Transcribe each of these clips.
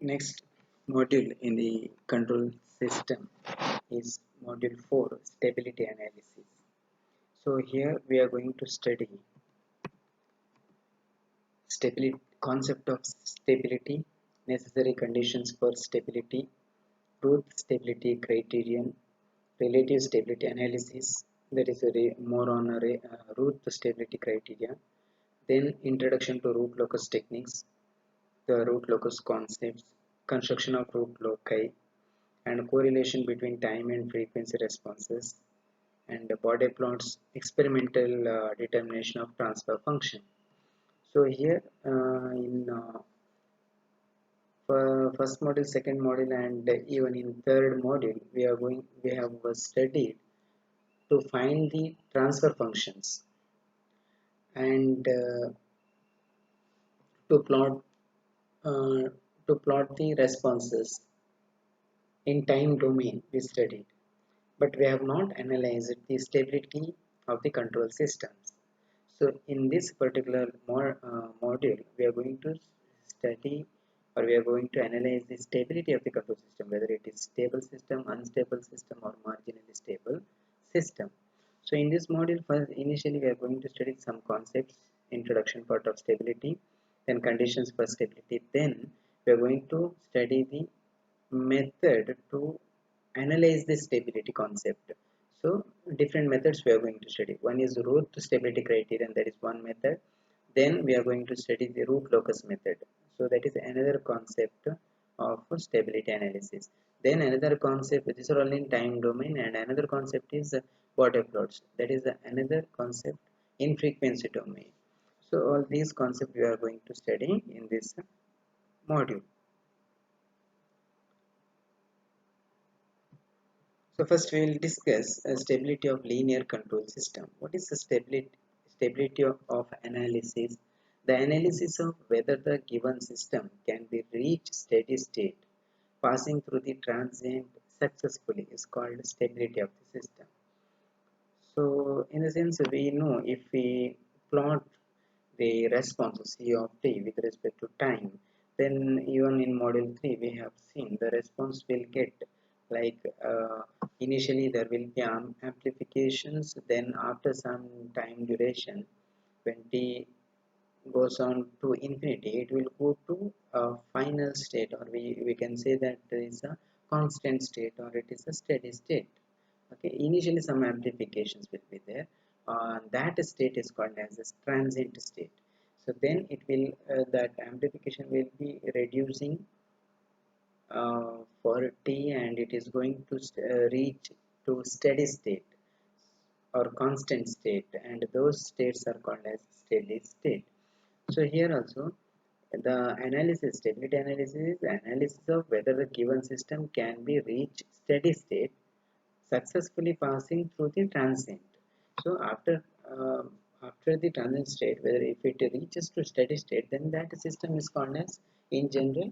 Next module in the control system is module 4, stability analysis. So here we are going to study stability, concept of stability, necessary conditions for stability, truth stability criterion, relative stability analysis, that is more on root stability criteria, then introduction to root locus techniques, the root locus concepts, construction of root loci, and correlation between time and frequency responses, and Bode plots experimental determination of transfer function. So here in first module, second module, and even in third module, we have studied to find the transfer functions and to plot uh, to plot the responses in time domain we studied, but we have not analyzed the stability of the control systems. So in this particular module, we are going to study, or we are going to analyze the stability of the control system, whether it is stable system, unstable system, or marginally stable system. So in this module, first initially we are going to study some concepts, introduction part of stability, then conditions for stability. Then we are going to study the method to analyze the stability concept. So different methods we are going to study. One is root stability criterion, that is one method. Then we are going to study the root locus method. So that is another concept of stability analysis. Then another concept, these are all in time domain, and another concept is Bode plots. That is another concept in frequency domain. So all these concepts we are going to study in this module. So first we will discuss stability of linear control system. What is the stability of analysis? The analysis of whether the given system can be reached steady state passing through the transient successfully is called stability of the system. So in the sense, we know if we plot the response C of t with respect to time, then even in module 3 we have seen the response will get like initially there will be amplifications, then after some time duration, when t goes on to infinity, it will go to a final state, or we can say that there is a constant state, or it is a steady state. Okay, initially some amplifications will be there. That state is called as a transient state. So then it will that amplification will be reducing for t, and it is going to reach to steady state or constant state, and those states are called as steady state. So here also the analysis, stability analysis, is analysis of whether the given system can be reached steady state successfully passing through the transient. So after the transient state, whether if it reaches to steady state, then that system is called as in general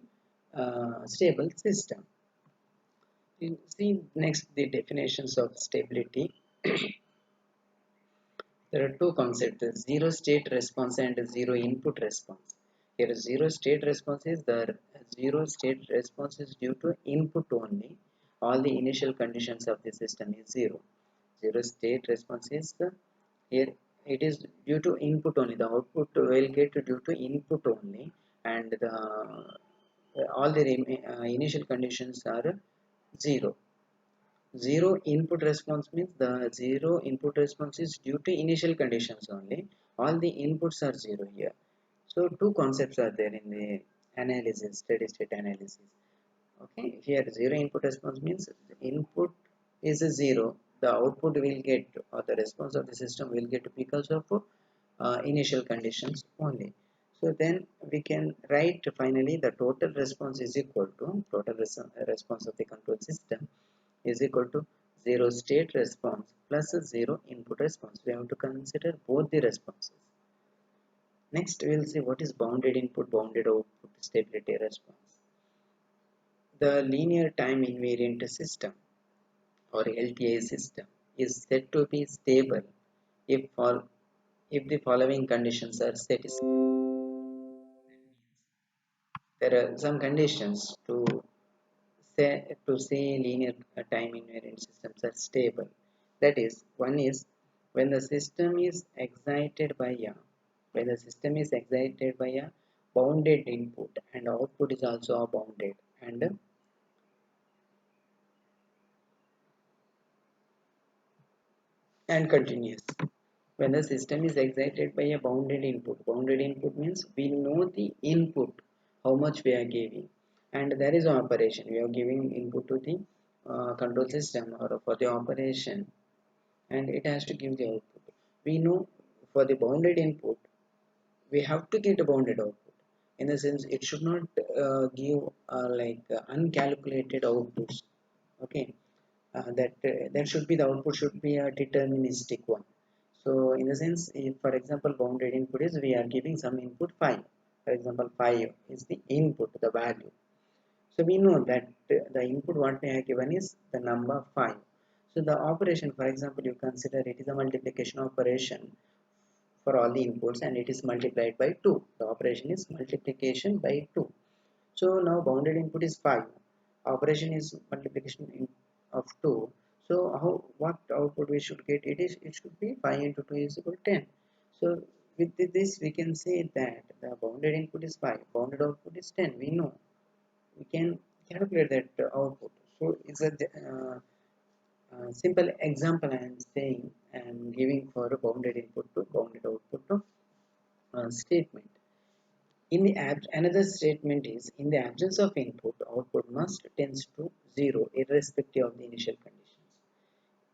stable system. You see next the definitions of stability. There are two concepts: zero state response and zero input response. Here, zero state response is the zero state response is due to input only. All the initial conditions of the system is zero. Zero state response is here it is due to input only. The output will get due to input only, and the all the initial conditions are zero. Zero input response means the zero input response is due to initial conditions only. All the inputs are zero here. So two concepts are there in the analysis, steady state analysis. Okay, here zero input response means the input is a zero. The output will get, or the response of the system will get because of initial conditions only. So then we can write finally the total response is equal to response of the control system is equal to zero state response plus a zero input response. We have to consider both the responses. Next, we will see what is bounded input, bounded output stability response. The linear time invariant system, or LTI system, is said to be stable if if the following conditions are satisfied. there are some conditions to say linear time invariant systems are stable. That is, one is when the system is excited by a bounded input and output is also a bounded and continuous. When the system is excited by a bounded input means we know the input, how much we are giving, and there is an operation. We are giving input to the control system or for the operation, and it has to give the output. We know for the bounded input, we have to get a bounded output. In the sense, it should not give uncalculated outputs. Okay, that should be the output should be a deterministic one. So in the sense, if for example bounded input is we are giving some input 5, for example 5 is the input, the value. So we know that the input what we have given is the number 5. So the operation, for example, you consider it is a multiplication operation for all the inputs and it is multiplied by 2. The operation is multiplication by 2. So now bounded input is 5. Operation is multiplication of 2. So how what output we should get? It should be 5 into 2 is equal to 10. So with this we can say that the bounded input is 5, bounded output is 10. We know we can calculate that output. So it's a simple example I am saying and giving for a bounded input to bounded output to statement. Another statement is in the absence of input, output must tends to 0 irrespective of the initial conditions.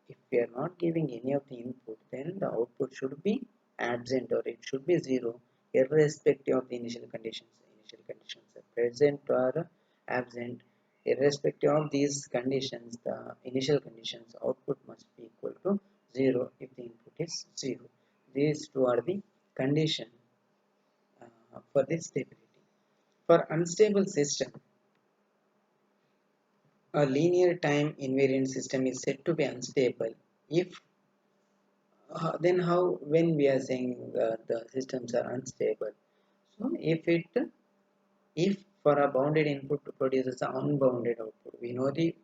If we are not giving any of the input, then the output should be absent or it should be 0 irrespective of the initial conditions. Initial conditions are present or absent. Irrespective of these conditions, the initial conditions output must be equal to 0 if the input is 0. These two are the condition for this stability. For unstable system, a linear time invariant system is said to be unstable if then how when we are saying the systems are unstable. So if for a bounded input produces an unbounded output, we know the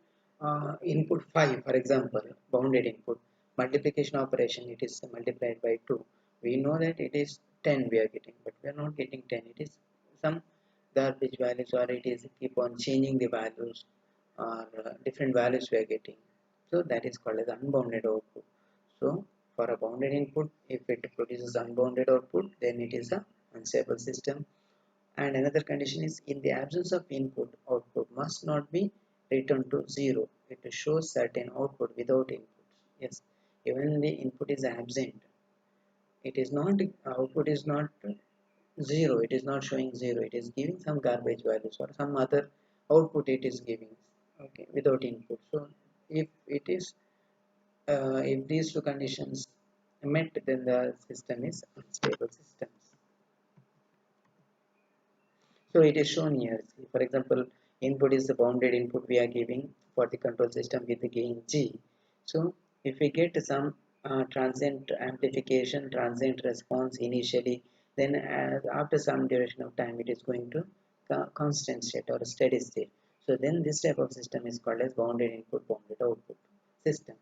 input 5 for example bounded input multiplication operation it is multiplied by 2. We know that it is 10 we are getting, but we are not getting 10. It is some garbage values or it is keep on changing the values or different values we are getting. So that is called as unbounded output. So for a bounded input, if it produces unbounded output, then it is a unstable system. And another condition is in the absence of input, output must not be returned to 0. It shows certain output without inputs. Yes, even the input is absent, it is not output is not 0. It is not showing 0. It is giving some garbage values or some other output it is giving. Okay, without input. So if it is if these two conditions met, then the system is unstable systems. So it is shown here. See, for example, input is the bounded input we are giving for the control system with the gain G. So if we get some transient amplification, transient response initially, then after some duration of time, it is going to constant state or steady state. So then this type of system is called as bounded input, bounded output system.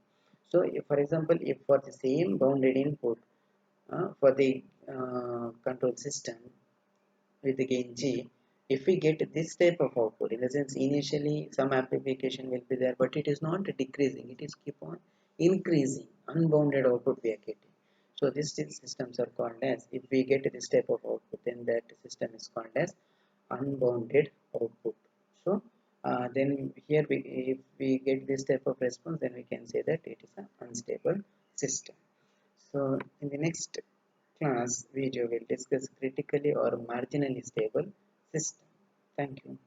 So if, for example, if for the same bounded input for the control system with the gain G, if we get this type of output, in the sense initially some amplification will be there, but it is not decreasing, it is keep on increasing, unbounded output we are getting. So these systems are called as, if we get this type of output, then that system is called as unbounded output. So then here if we get this type of response, then we can say that it is an unstable system. So in the next class video, we'll discuss critically or marginally stable system. Thank you.